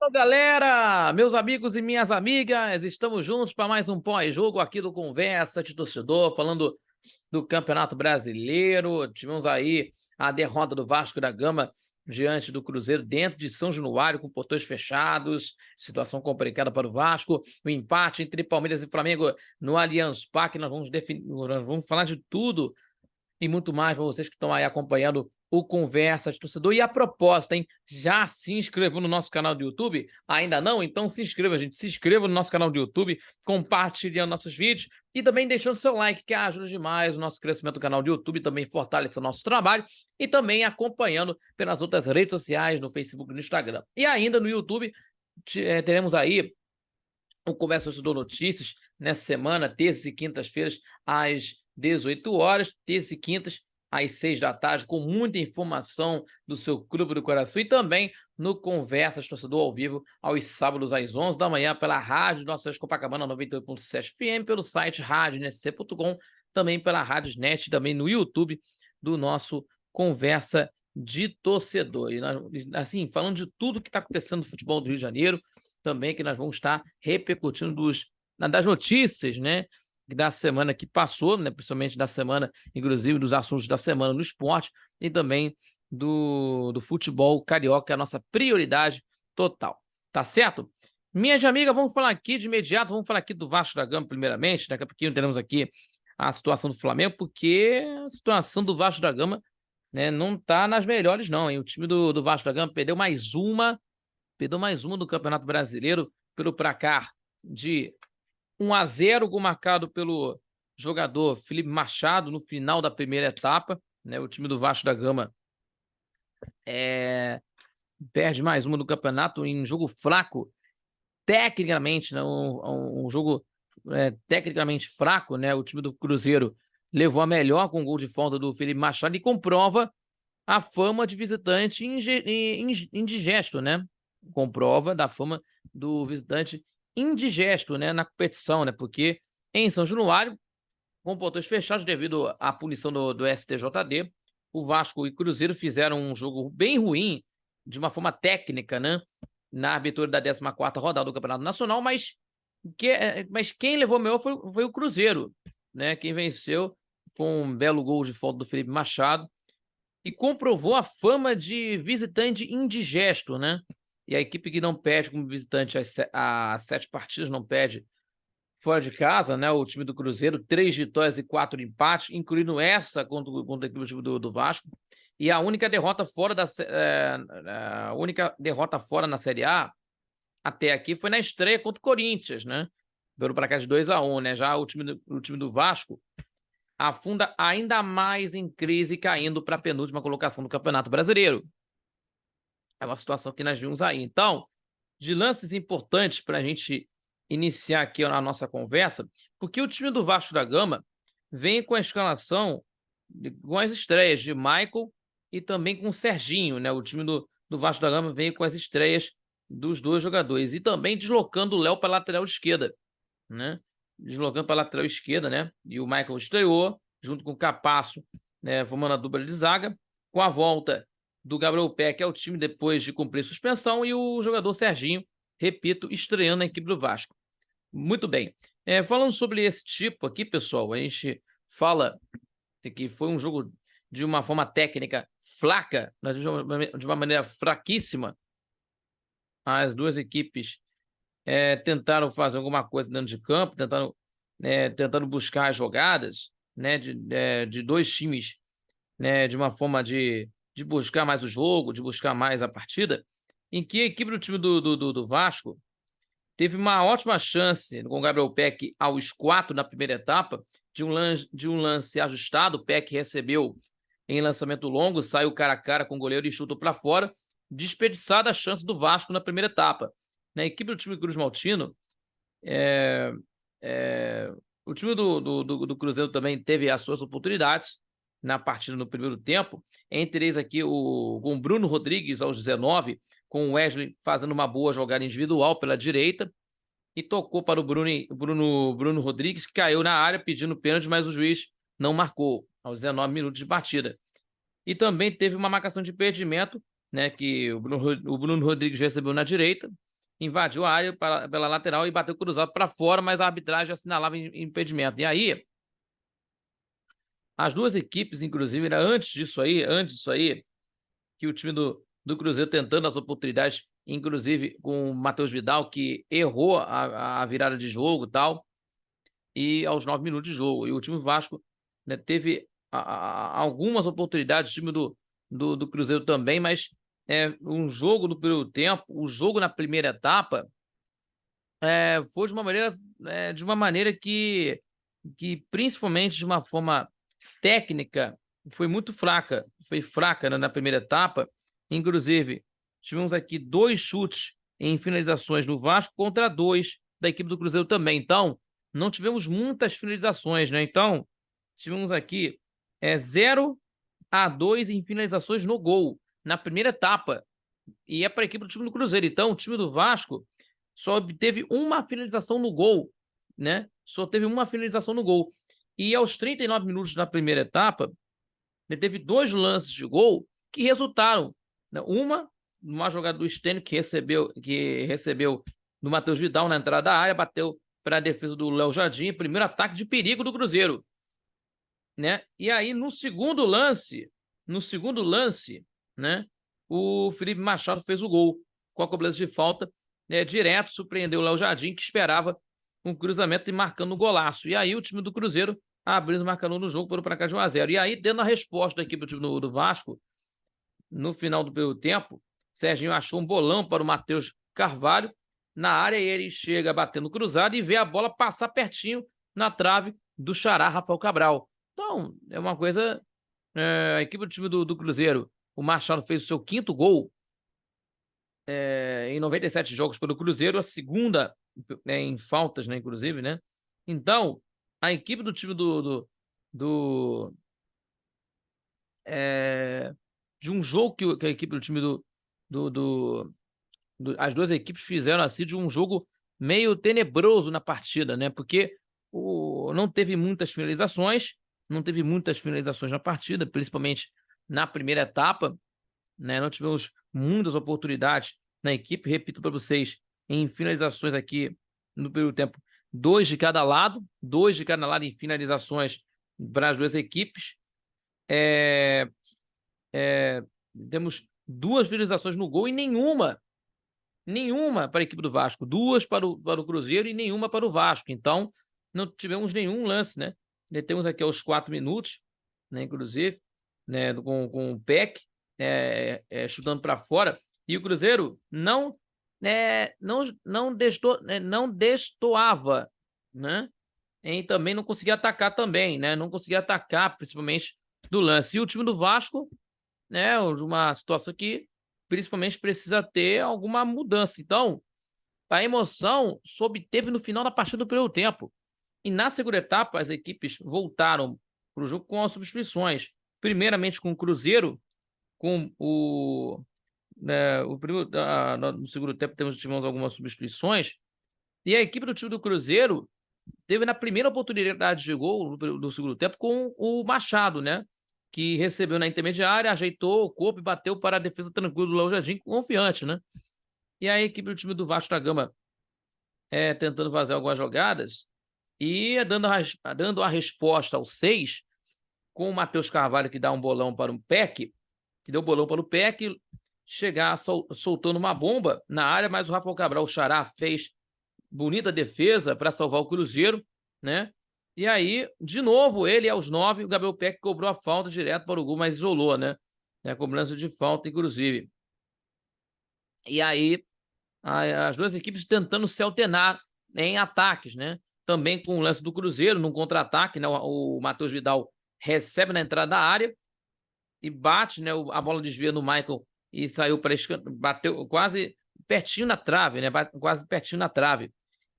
Fala, galera, meus amigos e minhas amigas, estamos juntos para mais um pós-jogo aqui do Conversa de Torcedor, falando do Campeonato Brasileiro. Tivemos aí a derrota do Vasco da Gama diante do Cruzeiro dentro de São Januário, com portões fechados, situação complicada para o Vasco. O empate entre Palmeiras e Flamengo no Allianz Parque. Nós vamos falar de tudo e muito mais para vocês que estão aí acompanhando o Conversa de Torcedor. E a proposta, hein? Já se inscreveu no nosso canal do YouTube? Ainda não? Então se inscreva, gente. Se inscreva no nosso canal do YouTube, compartilhando nossos vídeos e também deixando seu like, que ajuda demais o nosso crescimento do canal do YouTube, também fortalece o nosso trabalho e também acompanhando pelas outras redes sociais, no Facebook e no Instagram. E ainda no YouTube, teremos aí o Conversa de Torcedor Notícias, nessa semana, terças e quintas-feiras, às 18 horas, terças e quintas, às 6 da tarde, com muita informação do seu clube do coração e também no Conversas Torcedor ao vivo, aos sábados, às 11 da manhã, pela rádio Nossa Copacabana 98.7 FM, pelo site radioNSC.com, também pela Rádio Net, também no YouTube do nosso Conversa de Torcedor. E nós, assim, falando de tudo que está acontecendo no futebol do Rio de Janeiro, também que nós vamos estar repercutindo das notícias, né, da semana que passou, né, principalmente da semana, inclusive dos assuntos da semana no esporte e também do futebol carioca, que é a nossa prioridade total, tá certo? Minhas amigas, vamos falar aqui de imediato, vamos falar aqui do Vasco da Gama primeiramente, daqui a pouquinho teremos aqui a situação do Flamengo, porque a situação do Vasco da Gama, né, não tá nas melhores não, hein? O time do Vasco da Gama perdeu mais uma do Campeonato Brasileiro pelo placar de 1-0, gol marcado pelo jogador Felipe Machado no final da primeira etapa, né? O time do Vasco da Gama perde mais uma do campeonato em jogo fraco, tecnicamente, né? Um jogo tecnicamente fraco, né? O time do Cruzeiro levou a melhor com o gol de falta do Felipe Machado e comprova a fama de visitante indigesto, né? Comprova da fama do visitante indigesto, né, na competição, né? Porque em São Januário, com portões fechados devido à punição do STJD, o Vasco e Cruzeiro fizeram um jogo bem ruim, de uma forma técnica, né? Na abertura da 14ª rodada do Campeonato Nacional, mas quem levou melhor foi o Cruzeiro, né? Quem venceu com um belo gol de falta do Felipe Machado e comprovou a fama de visitante indigesto, né? E a equipe que não perde como visitante há 7 partidas, não perde fora de casa, né? O time do Cruzeiro, 3 vitórias e 4 empates, incluindo essa contra a equipe do Vasco. E a única derrota fora na Série A até aqui foi na estreia contra o Corinthians, né? Pelo placar de 2-1, né? Já o time do Vasco afunda ainda mais em crise, caindo para a penúltima colocação do Campeonato Brasileiro. É uma situação que nós vimos aí. Então, de lances importantes para a gente iniciar aqui a nossa conversa, porque o time do Vasco da Gama vem com a escalação, com as estreias de Michael e também com o Serginho, né? O time do Vasco da Gama vem com as estreias dos dois jogadores e também deslocando o Léo para a lateral esquerda, né? Deslocando para a lateral esquerda, né? E o Michael estreou junto com o Capasso, né? Formando a dupla de zaga, com a volta do Gabriel Peck ao time depois de cumprir suspensão e o jogador Serginho, repito, estreando na equipe do Vasco. Muito bem. Falando sobre esse tipo aqui, pessoal, a gente fala que foi um jogo de uma forma técnica fraca, mas de uma maneira fraquíssima. As duas equipes tentaram fazer alguma coisa dentro de campo, tentando buscar as jogadas, né, de dois times, né, de uma forma de buscar mais o jogo, de buscar mais a partida, em que a equipe do time do Vasco teve uma ótima chance com o Gabriel Peck aos 4 na primeira etapa, de um lance ajustado. O Peck recebeu em lançamento longo, saiu cara a cara com o goleiro e chutou para fora, desperdiçada a chance do Vasco na primeira etapa. Na equipe do time Cruz Maltino, o time do Cruzeiro também teve as suas oportunidades na partida no primeiro tempo, entre eles aqui com o Bruno Rodrigues aos 19, com o Wesley fazendo uma boa jogada individual pela direita, e tocou para o Bruno Rodrigues, que caiu na área pedindo pênalti, mas o juiz não marcou, aos 19 minutos de partida. E também teve uma marcação de impedimento, né, que o Bruno Rodrigues recebeu na direita, invadiu a área pela lateral e bateu cruzado para fora, mas a arbitragem assinalava impedimento. E aí, as duas equipes, inclusive, era antes disso aí, que o time do Cruzeiro tentando as oportunidades, inclusive com o Matheus Vidal, que errou a virada de jogo e tal, e aos 9 minutos de jogo. E o time Vasco, né, teve algumas oportunidades, o time do Cruzeiro também, mas um jogo no primeiro tempo, o jogo na primeira etapa, foi de uma maneira que principalmente de uma forma técnica, foi muito fraca. Foi fraca, né, na primeira etapa. Inclusive, tivemos aqui 2 chutes em finalizações do Vasco contra 2 da equipe do Cruzeiro também. Então, não tivemos muitas finalizações, né? Então, tivemos aqui 0-2 em finalizações no gol, na primeira etapa. E é para a equipe do time do Cruzeiro. Então, o time do Vasco só obteve uma finalização no gol, né? Só teve uma finalização no gol. E aos 39 minutos da primeira etapa, teve 2 lances de gol que resultaram, né? Uma jogada do Stênio, que recebeu do Matheus Vidal na entrada da área, bateu para a defesa do Léo Jardim, primeiro ataque de perigo do Cruzeiro, né? E aí, no segundo lance, né, o Felipe Machado fez o gol com a cobrança de falta, direto, surpreendeu o Léo Jardim, que esperava um cruzamento e marcando um golaço. E aí o time do Cruzeiro abrindo o marcador no jogo, por para cá de 1-0. E aí, tendo a resposta da equipe do time do Vasco, no final do primeiro tempo, Serginho achou um bolão para o Matheus Carvalho na área, e ele chega batendo cruzado e vê a bola passar pertinho na trave do xará Rafael Cabral. Então, é uma coisa... a equipe do time do Cruzeiro, o Machado fez o seu 5º gol em 97 jogos pelo Cruzeiro, a segunda em faltas, né, inclusive, né? Então, a equipe do time de um jogo que a equipe do time as duas equipes fizeram assim, de um jogo meio tenebroso na partida, né? Porque não teve muitas finalizações na partida, principalmente na primeira etapa, né? Não tivemos muitas oportunidades na equipe, repito para vocês, em finalizações aqui no primeiro tempo, 2 de cada lado em finalizações para as duas equipes. Temos 2 finalizações no gol e nenhuma para a equipe do Vasco, 2 para o Cruzeiro e nenhuma para o Vasco. Então, não tivemos nenhum lance, né? Temos aqui aos 4 minutos, né, inclusive, né, com o Peck chutando para fora, e o Cruzeiro não destoava, né? E também não conseguia atacar também, né? Não conseguia atacar, principalmente do lance. E o time do Vasco, né, uma situação que principalmente precisa ter alguma mudança. Então, a emoção se obteve no final da partida do primeiro tempo. E na segunda etapa, as equipes voltaram para o jogo com as substituições. Primeiramente com o Cruzeiro, com no segundo tempo tivemos algumas substituições. E a equipe do time do Cruzeiro teve na primeira oportunidade de gol no segundo tempo com o Machado, né? Que recebeu na intermediária, ajeitou o corpo e bateu para a defesa tranquila do Léo Jardim, confiante, né? E a equipe do time do Vasco da Gama tentando fazer algumas jogadas e dando a resposta aos 6, com o Matheus Carvalho, que dá um bolão para o Peck, chegar soltando uma bomba na área, mas o Rafael Cabral, o xará, fez bonita defesa para salvar o Cruzeiro, né? E aí, de novo, ele aos 9, o Gabriel Peck cobrou a falta direto para o gol, mas isolou, né? A cobrança de falta, inclusive. E aí, as duas equipes tentando se alternar em ataques, né? Também com o lance do Cruzeiro, num contra-ataque, né? O Matheus Vidal recebe na entrada da área e bate, né? A bola desvia no Michael e saiu para bateu quase pertinho na trave, né? Quase pertinho na trave.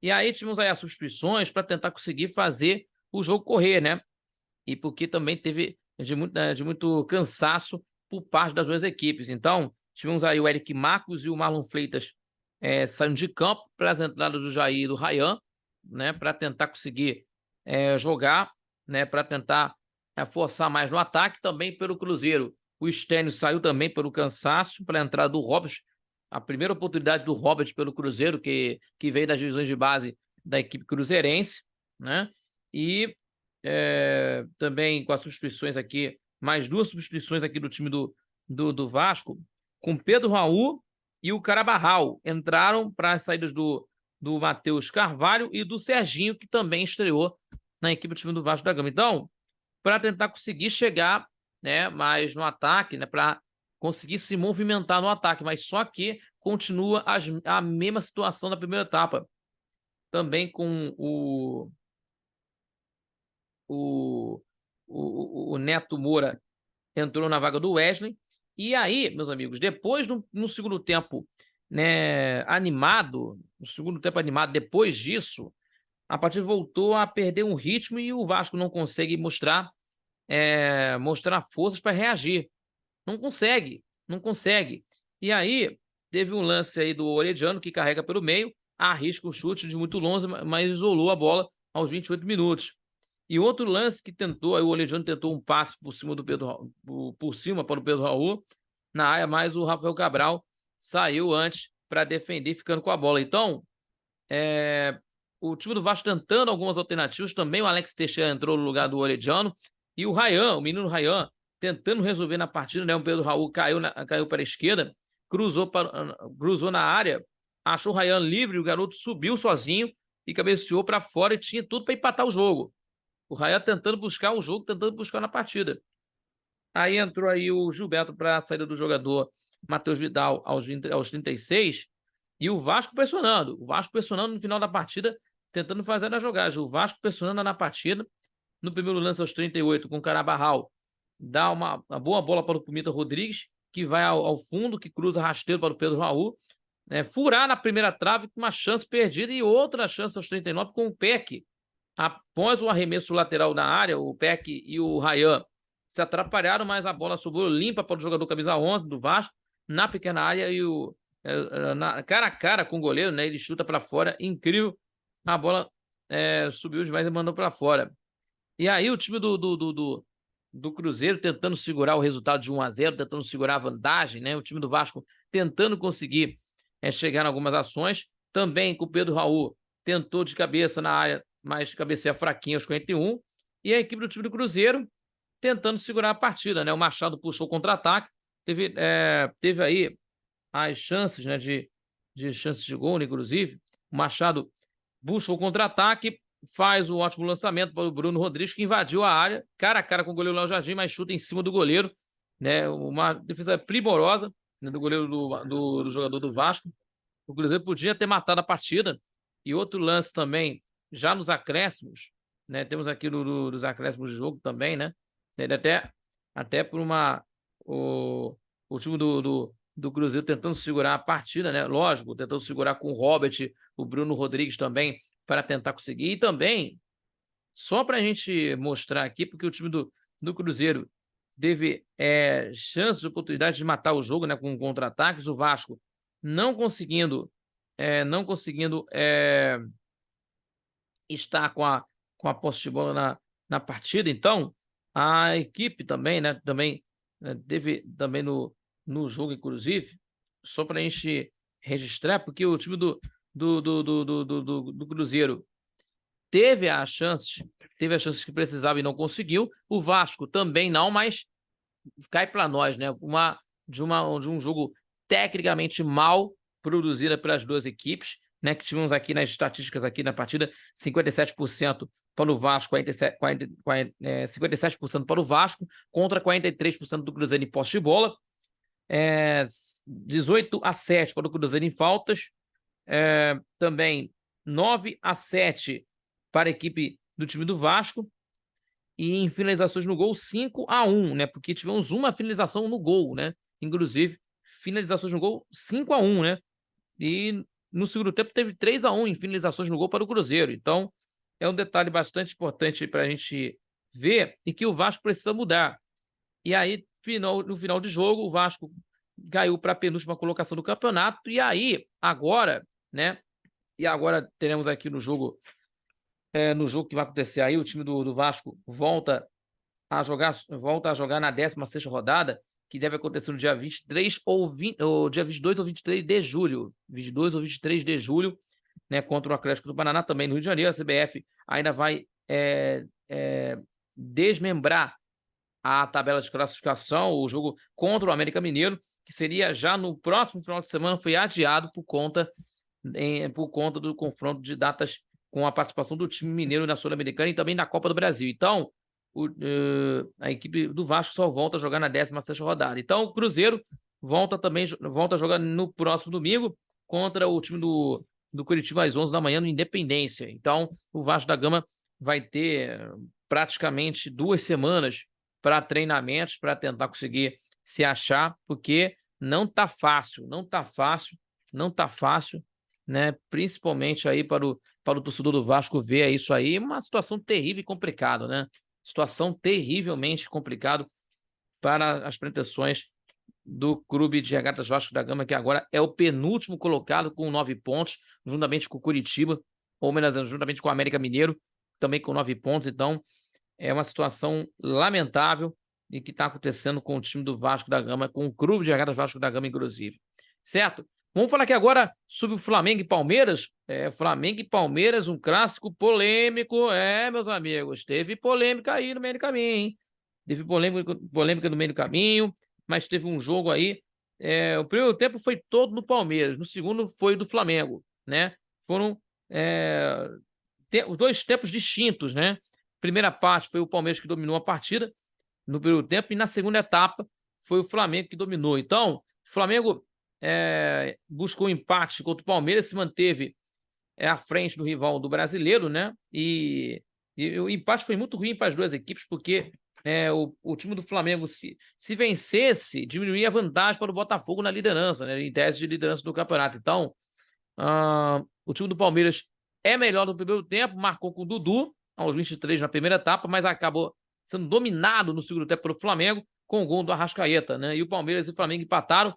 E aí tivemos aí as substituições para tentar conseguir fazer o jogo correr, né? E porque também teve de muito cansaço por parte das duas equipes. Então, tivemos aí o Eric Marcos e o Marlon Freitas saindo de campo para as entradas do Jair e do Ryan, né? Para tentar conseguir jogar, né? Para tentar forçar mais no ataque. Também pelo Cruzeiro, o Stênio saiu também pelo cansaço para a entrada do Robson, a primeira oportunidade do Robert pelo Cruzeiro, que veio das divisões de base da equipe cruzeirense, né? E também com as substituições aqui, mais 2 substituições aqui do time do Vasco, com Pedro Raul e o Carabarral. Entraram para as saídas do Matheus Carvalho e do Serginho, que também estreou na equipe do time do Vasco da Gama. Então, para tentar conseguir chegar, né, mais no ataque, né, para conseguir se movimentar no ataque, mas só que continua a mesma situação da primeira etapa. Também com o Neto Moura entrou na vaga do Wesley. E aí, meus amigos, depois no segundo tempo, né, animado, depois disso, a partida voltou a perder um ritmo e o Vasco não consegue mostrar forças para reagir. Não consegue. E aí, teve um lance aí do Orediano, que carrega pelo meio, arrisca o chute de muito longe, mas isolou a bola aos 28 minutos. E outro lance que tentou, aí o Orediano tentou um passe por cima para o Pedro Raul, na área, mas o Rafael Cabral saiu antes para defender, ficando com a bola. Então, o time do Vasco tentando algumas alternativas, também o Alex Teixeira entrou no lugar do Orediano, e o Ryan, o menino Ryan, tentando resolver na partida, né? O Pedro Raul caiu para a esquerda, cruzou na área, achou o Ryan livre, o garoto subiu sozinho e cabeceou para fora e tinha tudo para empatar o jogo. O Ryan tentando buscar o jogo, tentando buscar na partida. Aí entrou aí o Gilberto para a saída do jogador Matheus Vidal aos 36, e o Vasco pressionando no final da partida, tentando fazer a jogagem. O Vasco pressionando na partida, no primeiro lance aos 38, com o Carabarral, dá uma boa bola para o Pimenta Rodrigues, que vai ao fundo, que cruza rasteiro para o Pedro Raul, furar na primeira trave com uma chance perdida e outra chance aos 39 com o Peck. Após o arremesso lateral na área, o Peck e o Ryan se atrapalharam, mas a bola sobrou limpa para o jogador camisa 11 do Vasco, na pequena área, e cara a cara com o goleiro, né? Ele chuta para fora, incrível, a bola subiu demais e mandou para fora. E aí o time do Cruzeiro tentando segurar o resultado de 1-0, tentando segurar a vantagem, né? O time do Vasco tentando conseguir chegar em algumas ações, também com o Pedro Raul tentou de cabeça na área, mas cabeceia fraquinha aos 41, e a equipe do time do Cruzeiro tentando segurar a partida, né? O Machado puxou o contra-ataque, teve aí as chances, né, de chances de gol, né, inclusive. O Machado puxou o contra-ataque, faz o ótimo lançamento para o Bruno Rodrigues, que invadiu a área, cara a cara com o goleiro Léo Jardim, mas chuta em cima do goleiro, né? Uma defesa primorosa, né, do goleiro do jogador do Vasco. O Cruzeiro podia ter matado a partida. E outro lance também, já nos acréscimos, né? Temos aqui dos acréscimos de jogo também, né? Até por o time do Cruzeiro tentando segurar a partida, né? Lógico, tentando segurar com o Robert, o Bruno Rodrigues também, para tentar conseguir. E também, só para a gente mostrar aqui, porque o time do Cruzeiro teve chances, oportunidades de matar o jogo, né? Com contra-ataques, o Vasco não conseguindo estar com a posse de bola na partida. Então, a equipe também, né? Também teve também no jogo, inclusive, só para a gente registrar, porque o time do Cruzeiro teve as chances que precisava e não conseguiu. O Vasco também não, mas cai para nós, né? De um jogo tecnicamente mal produzido pelas duas equipes, né? Que tivemos aqui nas estatísticas aqui na partida, 57% para o Vasco, 57% para o Vasco, contra 43% do Cruzeiro em posse de bola, 18-7 para o Cruzeiro em faltas, também 9-7 para a equipe do time do Vasco, e em finalizações no gol, 5-1, né? Porque tivemos uma finalização no gol, né? Inclusive, finalizações no gol, 5-1, né? E no segundo tempo teve 3-1 em finalizações no gol para o Cruzeiro. Então, é um detalhe bastante importante para a gente ver e que o Vasco precisa mudar. E aí, no final de jogo, o Vasco caiu para a penúltima colocação do campeonato. E aí, agora, né? E agora teremos aqui no jogo que vai acontecer aí, o time do Vasco volta a jogar na 16ª rodada, que deve acontecer no dia 23 ou dia 22 ou 23 de julho. 22 ou 23 de julho, né, contra o Atlético do Paraná, também no Rio de Janeiro. A CBF ainda vai desmembrar a tabela de classificação. O jogo contra o América Mineiro, que seria já no próximo final de semana, foi adiado por conta do confronto de datas com a participação do time mineiro na Sul-Americana e também na Copa do Brasil. Então, a equipe do Vasco só volta a jogar na 16ª rodada. Então, o Cruzeiro volta a jogar no próximo domingo contra o time do Coritiba às 11 da manhã no Independência. Então, o Vasco da Gama vai ter praticamente 2 semanas para treinamentos, para tentar conseguir se achar, porque não está fácil, né? Principalmente aí para o torcedor do Vasco ver isso aí, uma situação terrível e complicada, né? Situação terrivelmente complicada para as pretensões do Clube de Regatas Vasco da Gama, que agora é o penúltimo colocado com 9 pontos, juntamente com o Curitiba, ou menos juntamente com o América Mineiro, também com 9 pontos. Então, é uma situação lamentável e que está acontecendo com o time do Vasco da Gama, com o Clube de Regatas Vasco da Gama, inclusive. Certo? Vamos falar aqui agora sobre o Flamengo e Palmeiras. Flamengo e Palmeiras, um clássico polêmico. Meus amigos, teve polêmica aí no meio do caminho, hein? Teve polêmica no meio do caminho, mas teve um jogo aí. O primeiro tempo foi todo no Palmeiras, no segundo foi do Flamengo, né? Foram os 2 tempos distintos, né? Primeira parte foi o Palmeiras que dominou a partida no primeiro tempo, e na segunda etapa foi o Flamengo que dominou. Então, o Flamengo buscou empate contra o Palmeiras, se manteve à frente do rival do brasileiro, né? E o empate foi muito ruim para as 2 equipes, porque o time do Flamengo, se vencesse, diminuía a vantagem para o Botafogo na liderança, né? Em tese de liderança do campeonato. Então, o time do Palmeiras é melhor no primeiro tempo, marcou com o Dudu, aos 23 na primeira etapa, mas acabou sendo dominado no segundo tempo pelo Flamengo, com o gol do Arrascaeta, né? E o Palmeiras e o Flamengo empataram,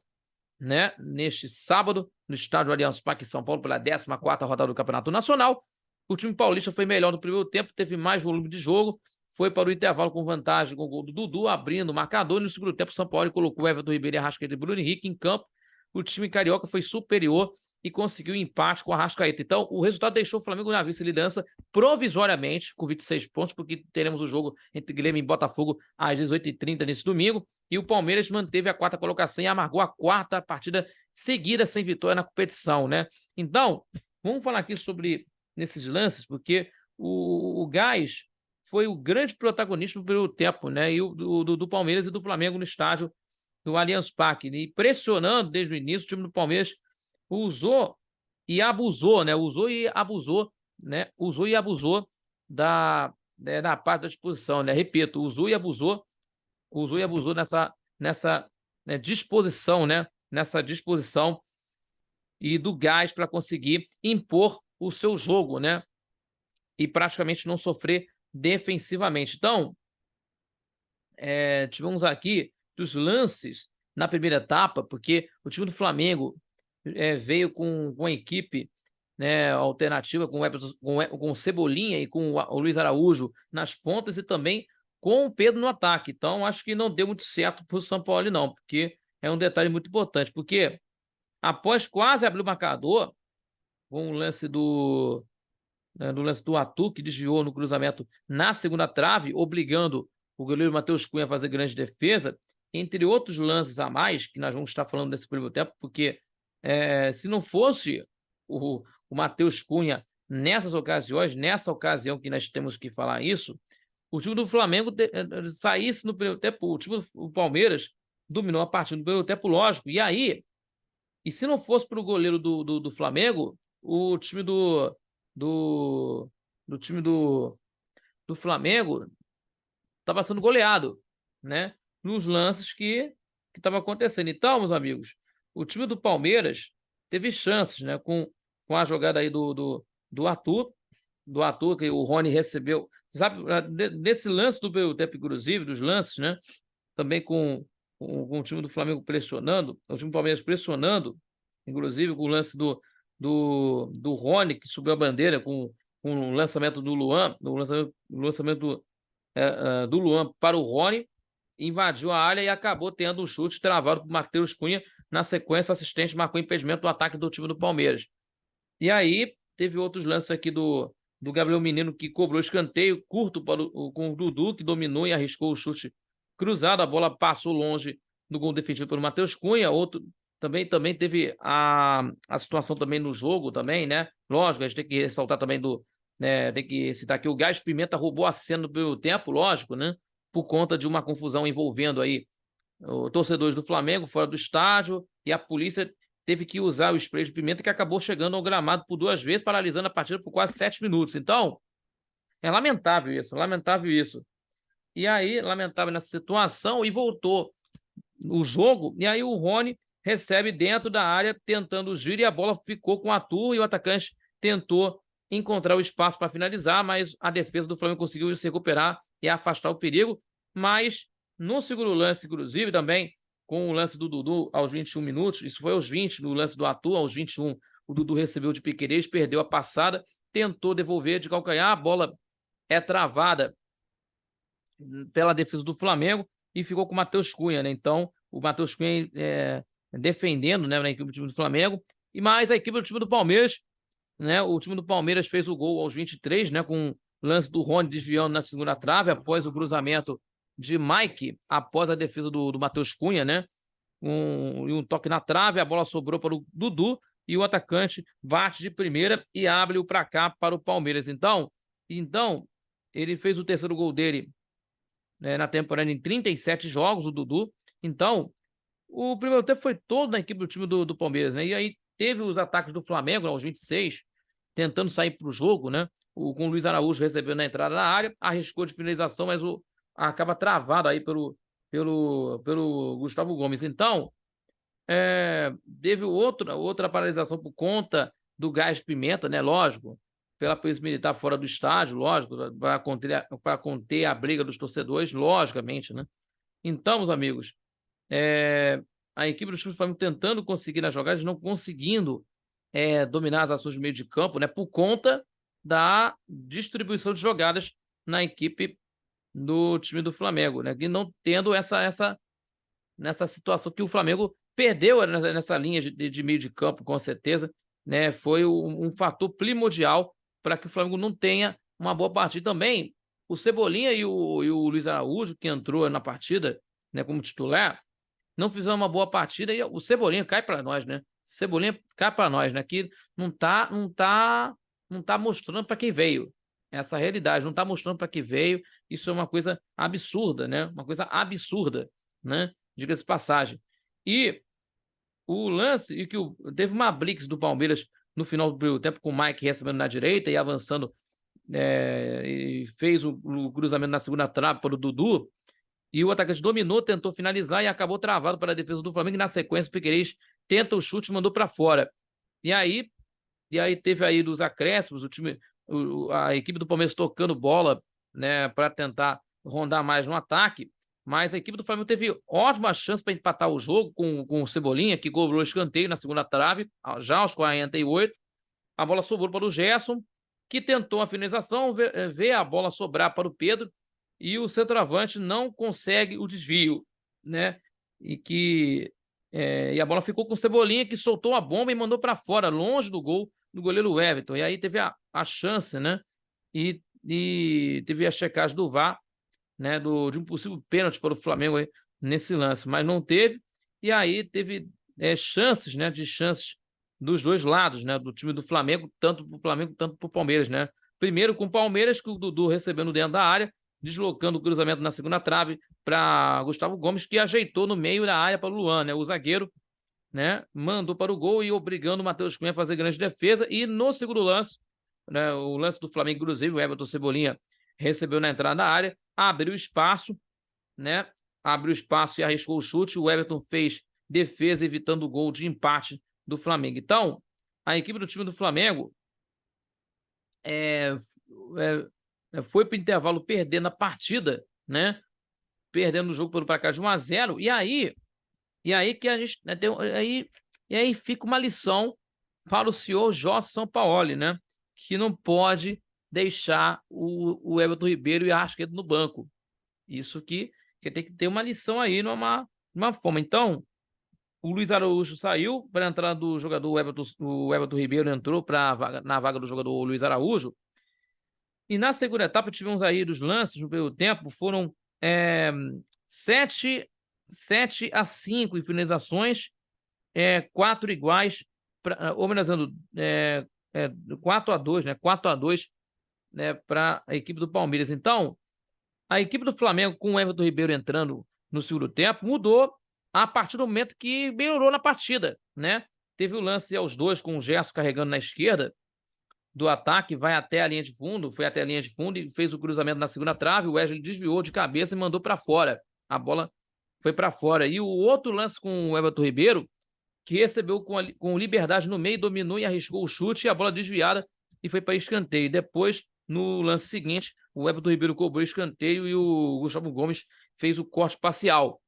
né, neste sábado, no estádio Allianz Parque, em São Paulo, pela 14ª rodada do Campeonato Nacional. O time paulista foi melhor no primeiro tempo, teve mais volume de jogo, foi para o intervalo com vantagem com o gol do Dudu, abrindo o marcador. E no segundo tempo, o São Paulo colocou o Everton Ribeiro, Arrascaeta e Bruno Henrique em campo. O time carioca foi superior e conseguiu empate com o Arrascaeta. Então, o resultado deixou o Flamengo na vice-liderança provisoriamente, com 26 pontos, porque teremos o jogo entre Grêmio e Botafogo às 18h30 nesse domingo. E o Palmeiras manteve a 4ª colocação e amargou a 4ª partida seguida sem vitória na competição, né? Então, vamos falar aqui sobre nesses lances, porque o Gás foi o grande protagonista no primeiro tempo, né? E do Palmeiras e do Flamengo no estádio do Allianz Parque, e pressionando desde o início. O time do Palmeiras usou e abusou, né? Usou e abusou da parte da disposição, né? Repito, usou e abusou nessa né, disposição, né? Nessa disposição e do gás para conseguir impor o seu jogo, né? E praticamente não sofrer defensivamente. Então, tivemos aqui dos lances na primeira etapa, porque o time do Flamengo veio com uma equipe, né, alternativa, com o Cebolinha e com o Luiz Araújo nas pontas e também com o Pedro no ataque. Então, acho que não deu muito certo para o São Paulo, não, porque é um detalhe muito importante, porque após quase abrir o marcador, com o lance do Atu, que desviou no cruzamento na segunda trave, obrigando o goleiro Matheus Cunha a fazer grande defesa, entre outros lances a mais, que nós vamos estar falando nesse primeiro tempo, porque se não fosse o Matheus Cunha nessa ocasião que nós temos que falar isso, o time do Flamengo saísse no primeiro tempo, o Palmeiras dominou a partida no primeiro tempo, lógico, e se não fosse para o goleiro do Flamengo, o time do Flamengo estava sendo goleado, né? Nos lances que estava acontecendo. Então, meus amigos, o time do Palmeiras teve chances, né? Com a jogada aí do Atu, que o Rony recebeu. Sabe, desse lance do primeiro tempo, inclusive, dos lances, né? Também com o time do Flamengo pressionando, o time do Palmeiras pressionando, inclusive com o lance do Rony, que subiu a bandeira com o lançamento do Luan, o lançamento do Luan para o Rony, invadiu a área e acabou tendo um chute travado por Matheus Cunha. Na sequência, o assistente marcou impedimento do ataque do time do Palmeiras. E aí, teve outros lances aqui do Gabriel Menino, que cobrou escanteio curto com o Dudu, que dominou e arriscou o chute cruzado. A bola passou longe do gol defendido pelo Matheus Cunha. Outro também teve a situação também no jogo, também, né? Lógico, a gente tem que ressaltar também tem que citar aqui, o Gás Pimenta roubou a cena do primeiro tempo, lógico, né? Por conta de uma confusão envolvendo aí os torcedores do Flamengo fora do estádio, e a polícia teve que usar o spray de pimenta, que acabou chegando ao gramado por 2 vezes, paralisando a partida por quase 7 minutos. Então, é lamentável isso, lamentável isso. E aí, lamentável nessa situação, e voltou o jogo, e aí o Rony recebe dentro da área, tentando o giro, e a bola ficou com a Arthur, e o atacante tentou encontrar o espaço para finalizar, mas a defesa do Flamengo conseguiu se recuperar e afastar o perigo. Mas no segundo lance, inclusive, também, com o lance do Dudu aos 21 minutos, isso foi aos 20, no lance do Arthur, aos 21, o Dudu recebeu de Piquerez, perdeu a passada, tentou devolver de calcanhar, a bola é travada pela defesa do Flamengo e ficou com o Matheus Cunha, né? Então, o Matheus Cunha defendendo, né, na equipe do time do Flamengo, e mais a equipe do time do Palmeiras, né? O time do Palmeiras fez o gol aos 23, né, com o lance do Rony desviando na segunda trave após o cruzamento de Mike, após a defesa do Matheus Cunha, né? Um toque na trave, a bola sobrou para o Dudu e o atacante bate de primeira e abre o placar para o Palmeiras. Então, ele fez o terceiro gol dele, né, na temporada em 37 jogos, o Dudu. Então, o primeiro tempo foi todo na equipe do time do Palmeiras, né? E aí teve os ataques do Flamengo aos 26, tentando sair para o jogo, né? Com o Luiz Araújo recebendo na entrada da área, arriscou de finalização, mas acaba travado aí pelo Gustavo Gomes. Então, teve outra paralisação por conta do gás pimenta, né? Lógico, pela polícia militar fora do estádio, lógico, para conter a briga dos torcedores, logicamente, né? Então, meus amigos, a equipe do time do Flamengo tentando conseguir nas jogadas, não conseguindo dominar as ações de meio de campo, né? Por conta da distribuição de jogadas na equipe do time do Flamengo, né? E não tendo nessa situação que o Flamengo perdeu nessa linha de meio de campo, com certeza, né? Foi um fator primordial para que o Flamengo não tenha uma boa partida. Também o Cebolinha e o Luiz Araújo, que entrou na partida, né, como titular, não fizeram uma boa partida, e o Cebolinha cai para nós, né? Cebolinha cai para nós, né? Que não tá mostrando para quem veio. Essa realidade, não tá mostrando para que veio. Isso é uma coisa absurda, né? Uma coisa absurda, né? Diga-se de passagem. E o lance, teve uma blitz do Palmeiras no final do primeiro tempo, com o Mike recebendo na direita e avançando, e fez o cruzamento na segunda trave para o Dudu, e o atacante dominou, tentou finalizar e acabou travado para a defesa do Flamengo, e na sequência o Piquerez tenta o chute e mandou para fora. E aí teve aí dos acréscimos, a equipe do Palmeiras tocando bola, né, para tentar rondar mais no ataque, mas a equipe do Flamengo teve ótima chance para empatar o jogo com o Cebolinha, que cobrou escanteio na segunda trave, já aos 48. A bola sobrou para o Gerson, que tentou a finalização, vê a bola sobrar para o Pedro, e o centroavante não consegue o desvio, né? E a bola ficou com o Cebolinha, que soltou a bomba e mandou para fora, longe do gol do goleiro Everton. E aí teve a chance, né? E teve a checagem do VAR, né? De um possível pênalti para o Flamengo aí, nesse lance, mas não teve. E aí teve chances, né? Chances dos dois lados, né? Do time do Flamengo, tanto para o Flamengo, tanto para o Palmeiras, né? Primeiro com o Palmeiras, que o Dudu recebendo dentro da área, deslocando o cruzamento na segunda trave para Gustavo Gomes, que ajeitou no meio da área para o Luan, né? O zagueiro, né? Mandou para o gol e obrigando o Matheus Cunha a fazer grande defesa. E no segundo lance, né? O lance do Flamengo, inclusive, o Everton Cebolinha recebeu na entrada da área, abriu espaço, né? Abriu espaço e arriscou o chute. O Everton fez defesa, evitando o gol de empate do Flamengo. Então, a equipe do time do Flamengo foi para o intervalo perdendo a partida, né? Perdendo o jogo pelo placar de 1-0. E aí que a gente, né, aí fica uma lição para o senhor Jorge Sampaoli, né? Que não pode deixar o Everton Ribeiro e a Arrascaeta no banco. Isso que porque tem que ter uma lição aí numa forma. Então, o Luiz Araújo saiu para a entrada do jogador, o Everton Ribeiro entrou na vaga do jogador Luiz Araújo. E na segunda etapa tivemos aí dos lances no primeiro tempo, foram 7-5 em finalizações, 4 iguais, homenageando 4-2, né? 4-2, né, para a equipe do Palmeiras. Então, a equipe do Flamengo, com o Everton Ribeiro entrando no segundo tempo, mudou a partir do momento que melhorou na partida, né? Teve o lance aos dois, com o Gerson carregando na esquerda do ataque, vai até a linha de fundo, foi até a linha de fundo e fez o cruzamento na segunda trave, o Wesley desviou de cabeça e mandou para fora. A bola foi para fora. E o outro lance com o Everton Ribeiro, que recebeu com liberdade no meio, dominou e arriscou o chute, e a bola desviada e foi para escanteio. Depois, no lance seguinte, o Everton Ribeiro cobrou escanteio e o Gustavo Gomes fez o corte parcial.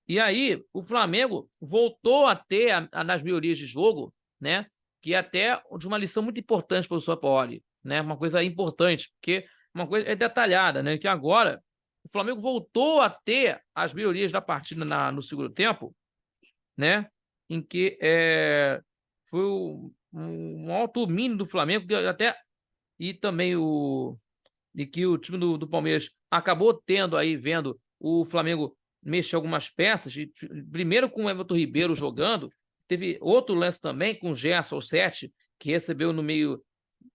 E aí, o Flamengo voltou a ter, nas melhorias de jogo, né, que é até de uma lição muito importante para o Sampaoli, né, uma coisa importante, porque uma coisa é detalhada, né, que agora o Flamengo voltou a ter as melhorias da partida no segundo tempo, né, em que foi um alto domínio do Flamengo, até, e também e que o time do Palmeiras acabou tendo aí, vendo o Flamengo mexer algumas peças, primeiro com o Everton Ribeiro jogando, teve outro lance também com o Gerson aos 7, que recebeu no meio,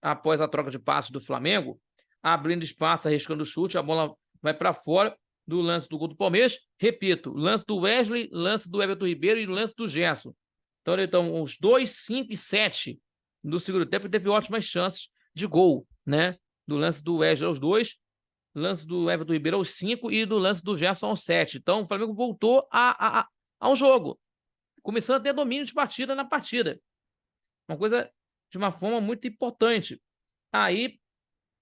após a troca de passes do Flamengo, abrindo espaço, arriscando o chute, a bola vai para fora do lance do gol do Palmeiras. Repito, lance do Wesley, lance do Everton Ribeiro e lance do Gerson. Então, os 2, 5 e 7 no segundo tempo, teve ótimas chances de gol, né? Do lance do Wesley aos 2, lance do Everton Ribeiro aos 5 e do lance do Gerson aos 7. Então, o Flamengo voltou ao jogo, começando a ter domínio de partida na partida. Uma coisa de uma forma muito importante. Aí,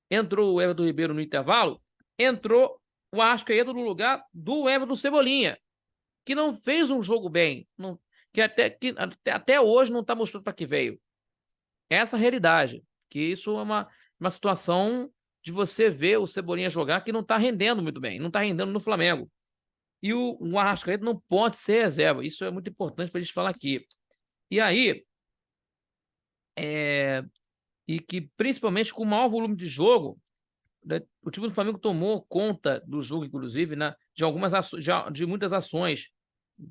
entrou o Everton Ribeiro no intervalo, entrou o Arrascaeta no lugar do Everton Cebolinha, que não fez um jogo bem, que até hoje não está mostrando para que veio. Essa é a realidade, que isso é uma situação de você ver o Cebolinha jogar que não está rendendo muito bem, não está rendendo no Flamengo. E o Arrascaeta não pode ser reserva, isso é muito importante para a gente falar aqui. E aí, e que principalmente com o maior volume de jogo, né, o time do Flamengo tomou conta do jogo, inclusive, né, de muitas ações,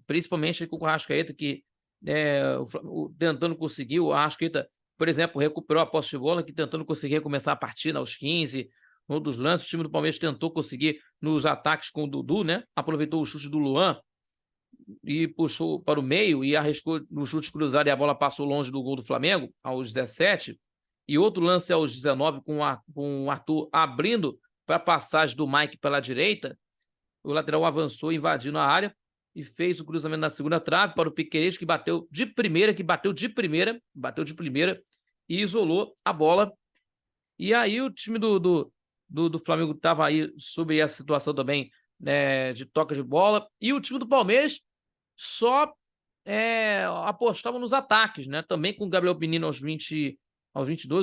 principalmente com o Arrascaeta, que tentando conseguir, o Arrascaeta, por exemplo, recuperou a posse de bola, que tentando conseguir recomeçar a partida aos 15, um dos lances, o time do Palmeiras tentou conseguir nos ataques com o Dudu, né? Aproveitou o chute do Luan e puxou para o meio e arriscou no chute cruzado e a bola passou longe do gol do Flamengo, aos 17. E outro lance aos 19, com o Arthur abrindo para a passagem do Mike pela direita. O lateral avançou, invadindo a área e fez o cruzamento na segunda trave para o Piquerez, que bateu de primeira e isolou a bola. E aí o time do Flamengo estava aí sobre essa situação também, né, de toca de bola, e o time do Palmeiras só apostava nos ataques, né? Também com o Gabriel Menino aos 22,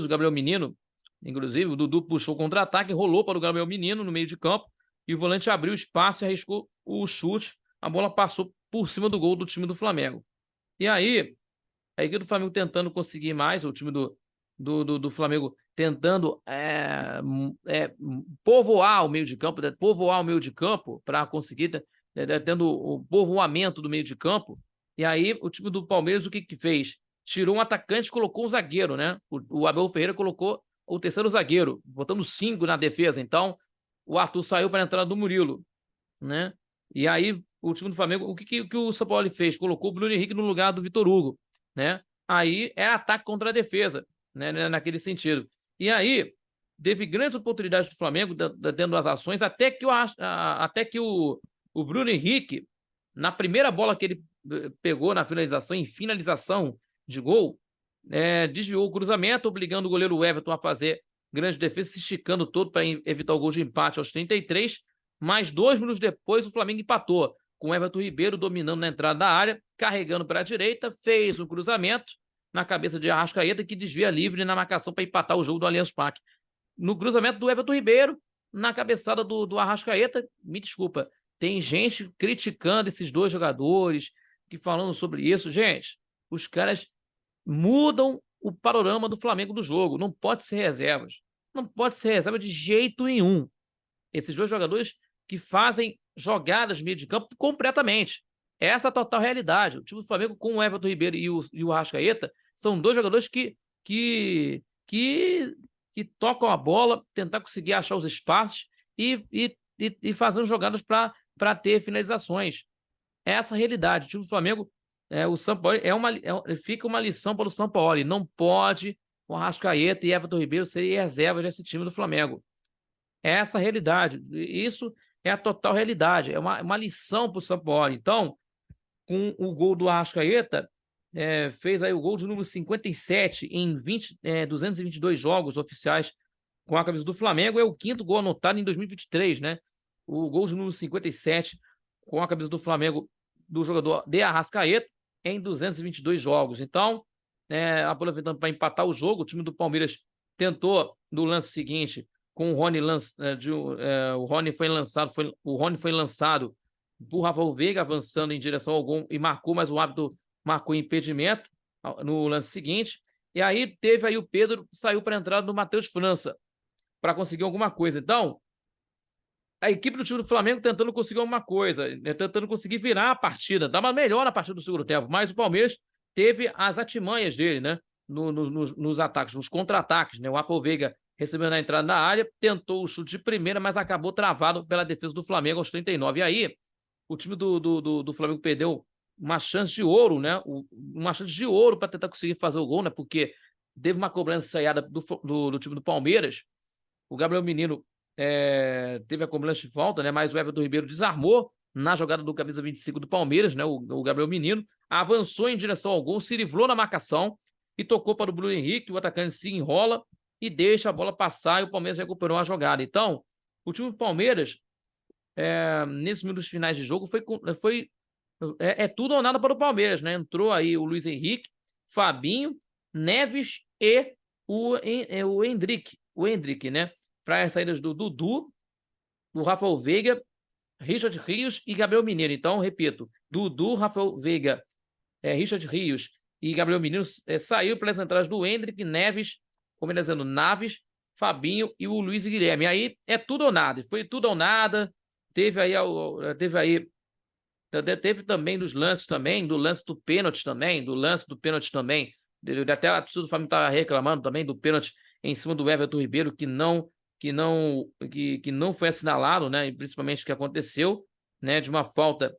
o Gabriel Menino, inclusive, o Dudu puxou o contra-ataque, rolou para o Gabriel Menino no meio de campo, e o volante abriu espaço e arriscou o chute, a bola passou por cima do gol do time do Flamengo. E aí, a equipe do Flamengo tentando conseguir mais, o time do Flamengo tentando povoar o meio de campo, para conseguir, tendo o povoamento do meio de campo. E aí, o time do Palmeiras, o que fez? Tirou um atacante e colocou um zagueiro, né? O Abel Ferreira colocou o terceiro zagueiro, botando 5 na defesa. Então, o Arthur saiu para a entrada do Murilo, né? E aí, o time do Flamengo, o que o Sampaoli fez? Colocou o Bruno Henrique no lugar do Vitor Hugo, né? Aí, era ataque contra a defesa, né? Naquele sentido. E aí, teve grandes oportunidades do Flamengo dentro das ações, até que o Bruno Henrique, na primeira bola que ele pegou na finalização, em finalização de gol, desviou o cruzamento, obrigando o goleiro Everton a fazer grande defesa, se esticando todo para evitar o gol de empate aos 33, mas 2 minutos depois o Flamengo empatou, com o Everton Ribeiro dominando na entrada da área, carregando para a direita, fez um cruzamento na cabeça de Arrascaeta, que desvia livre na marcação para empatar o jogo do Allianz Parque. No cruzamento do Everton Ribeiro, na cabeçada do Arrascaeta, me desculpa, Tem gente criticando esses dois jogadores, que falando sobre isso. Gente, os caras mudam o panorama do Flamengo do jogo. Não pode ser reservas. Não pode ser reserva de jeito nenhum. Esses dois jogadores que fazem jogadas no meio de campo completamente. Essa é a total realidade. O time do Flamengo com o Everton Ribeiro e o Arrascaeta são dois jogadores que tocam a bola, tentar conseguir achar os espaços e fazendo jogadas para ter finalizações. Essa é a realidade. O time do Flamengo, o Sampaoli, fica uma lição para o Sampaoli. Não pode o Arrascaeta e Everton Ribeiro serem reservas desse time do Flamengo. Essa é a realidade. Isso é a total realidade. É uma lição para o Sampaoli. Então, com o gol do Arrascaeta, fez aí o gol de número 57 em 222 jogos oficiais com a camisa do Flamengo. É o quinto gol anotado em 2023, né? O gol de número 57 com a camisa do Flamengo do jogador de Arrascaeta em 222 jogos. Então, aproveitando para empatar o jogo, o time do Palmeiras tentou no lance seguinte, com o Rony o Rony foi lançado por Rafael Veiga avançando em direção ao gol e marcou, mas o árbitro marcou impedimento no lance seguinte. E aí teve aí o Pedro, saiu para a entrada do Matheus França para conseguir alguma coisa. Então, a equipe do time do Flamengo tentando conseguir alguma coisa, tentando conseguir virar a partida. Estava melhor na partida do segundo tempo, mas o Palmeiras teve as artimanhas dele, né? Nos ataques, nos contra-ataques, né? O Rafael Veiga recebendo a entrada na área, tentou o chute de primeira, mas acabou travado pela defesa do Flamengo aos 39. E aí, o time do Flamengo perdeu uma chance de ouro, né? Uma chance de ouro para tentar conseguir fazer o gol, né? Porque teve uma cobrança ensaiada do time do Palmeiras. O Gabriel Menino teve a cobrança de falta, né? Mas o Everton Ribeiro desarmou na jogada do camisa 25 do Palmeiras, né? O Gabriel Menino avançou em direção ao gol, se livrou na marcação e tocou para o Bruno Henrique. O atacante se enrola e deixa a bola passar e o Palmeiras recuperou a jogada. Então, o time do Palmeiras, nesses minutos finais de jogo, foi tudo ou nada para o Palmeiras, né? Entrou aí o Luiz Henrique, Fabinho, Neves e o Endrick, né? Para as saídas do Dudu, do Rafael Veiga, Richard Rios e Gabriel Menino. Então, repito, Dudu, Rafael Veiga, Richard Rios e Gabriel Menino saiu pelas entradas do Endrick, Neves, combinando Naves, Fabinho e o Luiz Guilherme. Aí é tudo ou nada, foi tudo ou nada. Teve também dos lances também, do lance do pênalti também, até a torcida do Flamengo estava reclamando também do pênalti em cima do Everton Ribeiro, que não foi assinalado, né? E principalmente o que aconteceu, né? De uma falta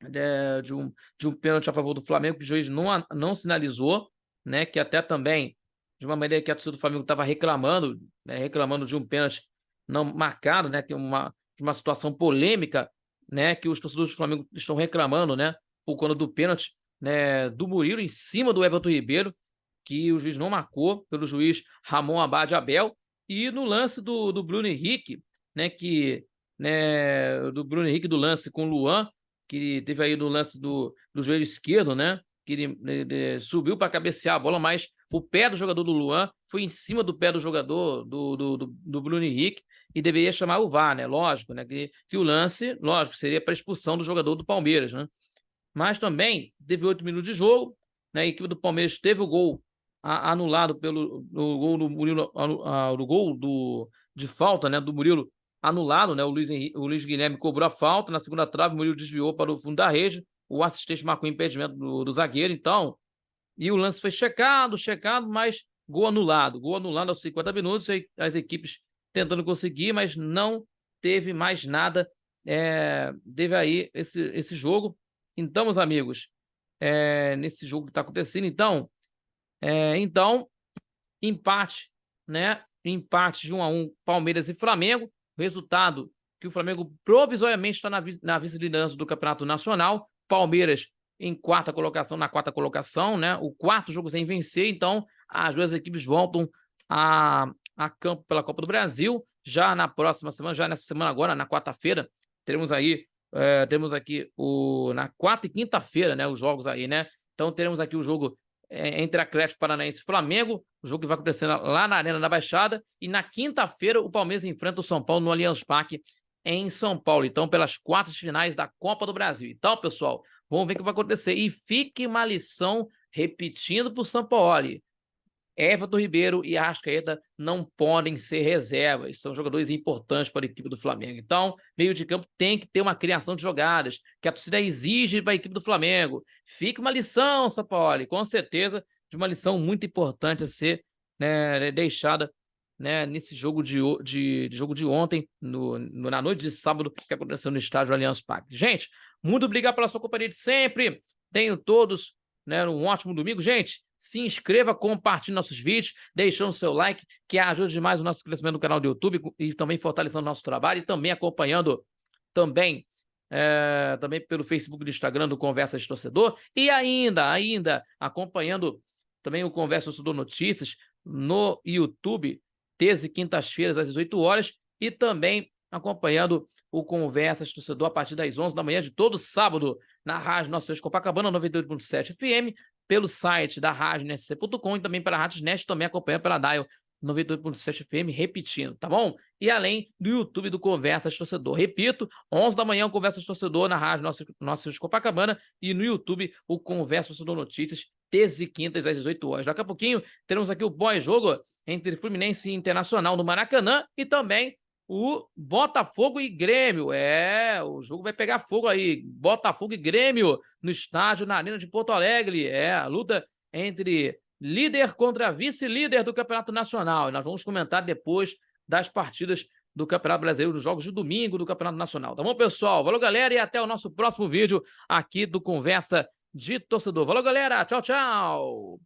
de um pênalti a favor do Flamengo, que o juiz não sinalizou, né? Que até também, de uma maneira que a torcida do Flamengo estava reclamando, né? Reclamando de um pênalti não marcado, né? Que de uma situação polêmica, né? Que os torcedores do Flamengo estão reclamando, né? Por conta do pênalti, né? Do Murilo em cima do Everton Ribeiro, que o juiz não marcou, pelo juiz Ramon Abad Abel. E no lance do Bruno Henrique, né? Do Bruno Henrique, do lance com o Luan, que teve aí no lance do joelho esquerdo, né? Que ele subiu para cabecear a bola, mas o pé do jogador do Luan foi em cima do pé do jogador do Bruno Henrique e deveria chamar o VAR, né? Lógico, né? Que o lance, lógico, seria para expulsão do jogador do Palmeiras, né? Mas também teve 8 minutos de jogo, né? A equipe do Palmeiras teve o gol anulado pelo gol do Murilo, o gol de falta, né? Do Murilo anulado, né? O Luiz Guilherme cobrou a falta na segunda trave, o Murilo desviou para o fundo da rede, o assistente marcou o impedimento do zagueiro, então, e o lance foi checado, mas gol anulado aos 50 minutos, as equipes tentando conseguir, mas não teve mais nada, teve aí esse jogo. Então, meus amigos, nesse jogo que está acontecendo, então, empate, né? Empate de 1-1, Palmeiras e Flamengo. Resultado que o Flamengo provisoriamente está na vice-liderança do Campeonato Nacional. Palmeiras na quarta colocação, né? O quarto jogo sem vencer. Então, as duas equipes voltam a campo pela Copa do Brasil. Já na próxima semana, já nessa semana agora, na quarta-feira, temos aqui na quarta e quinta-feira, né? Os jogos aí, né? Então, teremos aqui o jogo entre Atlético Paranaense e Flamengo, o jogo que vai acontecer lá na Arena da Baixada, e na quinta-feira o Palmeiras enfrenta o São Paulo no Allianz Parque em São Paulo, então, pelas quartas de finais da Copa do Brasil. Então, pessoal, vamos ver o que vai acontecer. E fique uma lição repetindo para o Sampaoli. Everton Ribeiro e Arrascaeta não podem ser reservas, são jogadores importantes para a equipe do Flamengo. Então, meio de campo tem que ter uma criação de jogadas, que a torcida exige para a equipe do Flamengo. Fica uma lição, Sampaoli, com certeza, de uma lição muito importante a ser, né, deixada, né, nesse jogo jogo de ontem, na noite de sábado, que aconteceu no estádio Allianz Parque. Gente, muito obrigado pela sua companhia de sempre. Tenham todos, né, um ótimo domingo. Gente, se inscreva, compartilhe nossos vídeos, deixando seu like, que ajuda demais o nosso crescimento no canal do YouTube e também fortalecendo o nosso trabalho e também acompanhando também pelo Facebook e do Instagram do Conversa de Torcedor e ainda acompanhando também o Conversa Torcedor Notícias no YouTube, terça e quintas-feiras às 18 horas e também acompanhando o Conversa de Torcedor a partir das 11 da manhã de todo sábado na Rádio Nossa Senhora de Copacabana 98.7 FM, pelo site da Rádio NSC.com e também pela Rádio Nest, também acompanhando pela Dial 98.7 FM, repetindo, tá bom? E além do YouTube do Conversa de Torcedor. Repito, 11 da manhã o Conversa de Torcedor na Rádio Nossa de Copacabana e no YouTube o Conversa de Torcedor Notícias, terças e quintas às 18 horas. Daqui a pouquinho teremos aqui o pós-jogo entre Fluminense e Internacional no Maracanã e também o Botafogo e Grêmio. O jogo vai pegar fogo aí. Botafogo e Grêmio no estádio, na Arena de Porto Alegre. A luta entre líder contra vice-líder do Campeonato Nacional. E nós vamos comentar depois das partidas do Campeonato Brasileiro, dos jogos de domingo do Campeonato Nacional. Tá bom, pessoal? Valeu, galera, e até o nosso próximo vídeo aqui do Conversa de Torcedor. Valeu, galera. Tchau, tchau.